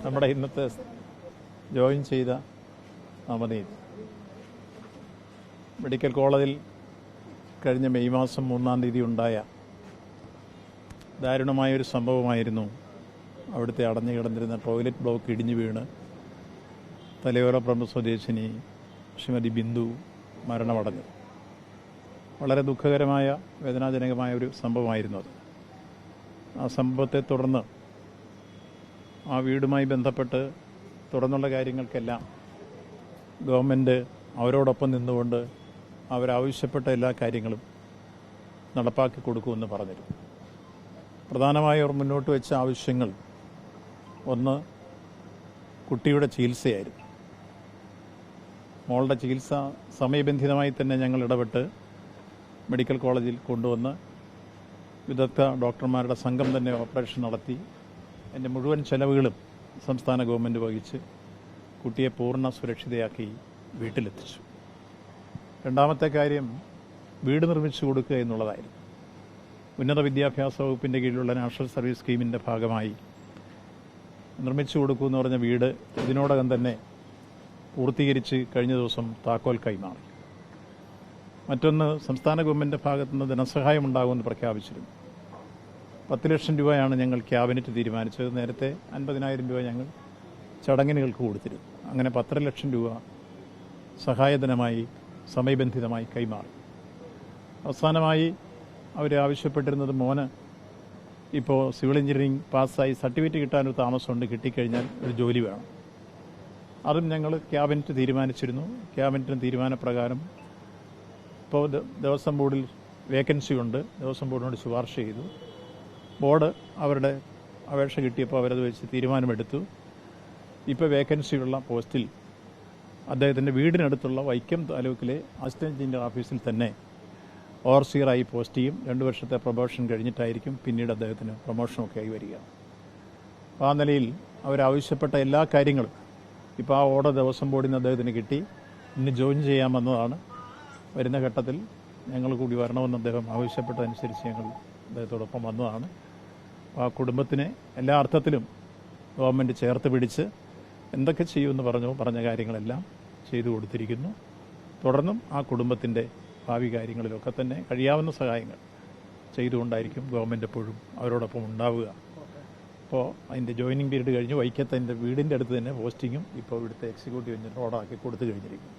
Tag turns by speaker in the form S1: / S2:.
S1: നമ്മുടെ ഇന്നത്തെ ജോയിൻ ചെയ്ത നവനീത് മെഡിക്കൽ കോളേജിൽ കഴിഞ്ഞ മെയ് മാസം 3-ാം തീയതി ഉണ്ടായ ദാരുണമായൊരു സംഭവമായിരുന്നു. അവിടുത്തെ അടഞ്ഞു കിടന്നിരുന്ന ടോയ്ലറ്റ് ബ്ലോക്ക് ഇടിഞ്ഞു വീണ് തലയോരപ്രമ്പ് സ്വദേശിനി ശ്രീമതി ബിന്ദു മരണമടഞ്ഞു. വളരെ ദുഃഖകരമായ വേദനാജനകമായ ഒരു സംഭവമായിരുന്നു അത്. ആ സംഭവത്തെ തുടർന്ന് ആ വീടുമായി ബന്ധപ്പെട്ട് തുടർന്നുള്ള കാര്യങ്ങൾക്കെല്ലാം ഗവൺമെൻറ് അവരോടൊപ്പം നിന്നുകൊണ്ട് അവരാവശ്യപ്പെട്ട എല്ലാ കാര്യങ്ങളും നടപ്പാക്കി കൊടുക്കുമെന്ന് പറഞ്ഞിരുന്നു. പ്രധാനമായി അവർ മുന്നോട്ട് വെച്ച ആവശ്യങ്ങൾ ഒന്ന് കുട്ടിയുടെ ചികിത്സയായിരുന്നു. മോളുടെ ചികിത്സ സമയബന്ധിതമായി തന്നെ ഞങ്ങൾ ഇടപെട്ട് മെഡിക്കൽ കോളേജിൽ കൊണ്ടുവന്ന് വിദഗ്ധ ഡോക്ടർമാരുടെ സംഘം തന്നെ ഓപ്പറേഷൻ നടത്തി അതിൻ്റെ മുഴുവൻ ചെലവുകളും സംസ്ഥാന ഗവൺമെൻറ് വഹിച്ച് കുട്ടിയെ പൂർണ്ണ സുരക്ഷിതയാക്കി വീട്ടിലെത്തിച്ചു. രണ്ടാമത്തെ കാര്യം വീട് നിർമ്മിച്ചു കൊടുക്കുക എന്നുള്ളതായിരുന്നു. ഉന്നത വിദ്യാഭ്യാസ വകുപ്പിൻ്റെ കീഴിലുള്ള നാഷണൽ സർവീസ് സ്കീമിൻ്റെ ഭാഗമായി നിർമ്മിച്ചു കൊടുക്കുമെന്ന് പറഞ്ഞ വീട് ഇതിനോടകം തന്നെ പൂർത്തീകരിച്ച് കഴിഞ്ഞ ദിവസം താക്കോൽ കൈമാറി. മറ്റൊന്ന്, സംസ്ഥാന ഗവൺമെൻറ് ഭാഗത്തുനിന്ന് ധനസഹായം ഉണ്ടാകുമെന്ന് പ്രഖ്യാപിച്ചിരുന്നു. 10 ലക്ഷം രൂപയാണ് ഞങ്ങൾ ക്യാബിനറ്റ് തീരുമാനിച്ചത്. നേരത്തെ 50,000 രൂപ ഞങ്ങൾ ചടങ്ങിനുകൾക്ക് കൊടുത്തിരുന്നു. അങ്ങനെ 10 ലക്ഷം രൂപ സഹായധനമായി സമയബന്ധിതമായി കൈമാറി. അവസാനമായി അവർ ആവശ്യപ്പെട്ടിരുന്നത് മോന് ഇപ്പോൾ സിവിൽ എഞ്ചിനീയറിംഗ് പാസ്സായി സർട്ടിഫിക്കറ്റ് കിട്ടാനൊരു താമസമുണ്ട്, കിട്ടിക്കഴിഞ്ഞാൽ ഒരു ജോലി വേണം. അതും ഞങ്ങൾ ക്യാബിനറ്റ് തീരുമാനിച്ചിരുന്നു. ക്യാബിനറ്റിന് തീരുമാനപ്രകാരം ഇപ്പോൾ ദേവസ്വം ബോർഡിൽ വേക്കൻസി ഉണ്ട്. ദേവസ്വം ബോർഡിനോട് ശുപാർശ ചെയ്തു. ബോർഡ് അവരുടെ അപേക്ഷ കിട്ടിയപ്പോൾ അവരത് വെച്ച് തീരുമാനമെടുത്തു. ഇപ്പോൾ വേക്കൻസിയുള്ള പോസ്റ്റിൽ അദ്ദേഹത്തിൻ്റെ വീടിനടുത്തുള്ള വൈക്കം താലൂക്കിലെ അസിസ്റ്റന്റ് എഞ്ചിനീയർ ഓഫീസിൽ തന്നെ ഓവർസിയറായി പോസ്റ്റ് ചെയ്യും. 2 വർഷത്തെ പ്രൊമോഷൻ കഴിഞ്ഞിട്ടായിരിക്കും പിന്നീട് അദ്ദേഹത്തിന് പ്രൊമോഷനൊക്കെ ആയി വരിക. അപ്പോൾ ആ നിലയിൽ അവരാവശ്യപ്പെട്ട എല്ലാ കാര്യങ്ങളും ഇപ്പോൾ ആ ഓർഡർ ദേവസ്വം ബോർഡിൽ നിന്ന് അദ്ദേഹത്തിന് കിട്ടി. ഇന്ന് ജോയിൻ ചെയ്യാമെന്നതാണ്. വരുന്ന ഘട്ടത്തിൽ ഞങ്ങൾ കൂടി വരണമെന്ന് അദ്ദേഹം ആവശ്യപ്പെട്ടതനുസരിച്ച് ഞങ്ങൾ അദ്ദേഹത്തോടൊപ്പം വന്നതാണ്. ആ കുടുംബത്തിനെ എല്ലാ അർത്ഥത്തിലും ഗവൺമെൻറ് ചേർത്ത് പിടിച്ച് എന്തൊക്കെ ചെയ്യുമെന്ന് പറഞ്ഞ കാര്യങ്ങളെല്ലാം ചെയ്തു കൊടുത്തിരിക്കുന്നു. തുടർന്നും ആ കുടുംബത്തിൻ്റെ ഭാവി കാര്യങ്ങളിലൊക്കെ തന്നെ കഴിയാവുന്ന സഹായങ്ങൾ ചെയ്തുകൊണ്ടായിരിക്കും ഗവൺമെൻറ് എപ്പോഴും അവരോടൊപ്പം ഉണ്ടാവുക. അപ്പോൾ അതിൻ്റെ ജോയിനിങ് പീരീഡ് കഴിഞ്ഞ് വൈക്കത്തെ എൻ്റെ വീടിൻ്റെ അടുത്ത് തന്നെ പോസ്റ്റിങ്ങും ഇപ്പോൾ ഇവിടുത്തെ എക്സിക്യൂട്ടീവ് എഞ്ചിനീയർ ഓർഡറാക്കി കൊടുത്തു കഴിഞ്ഞിരിക്കും.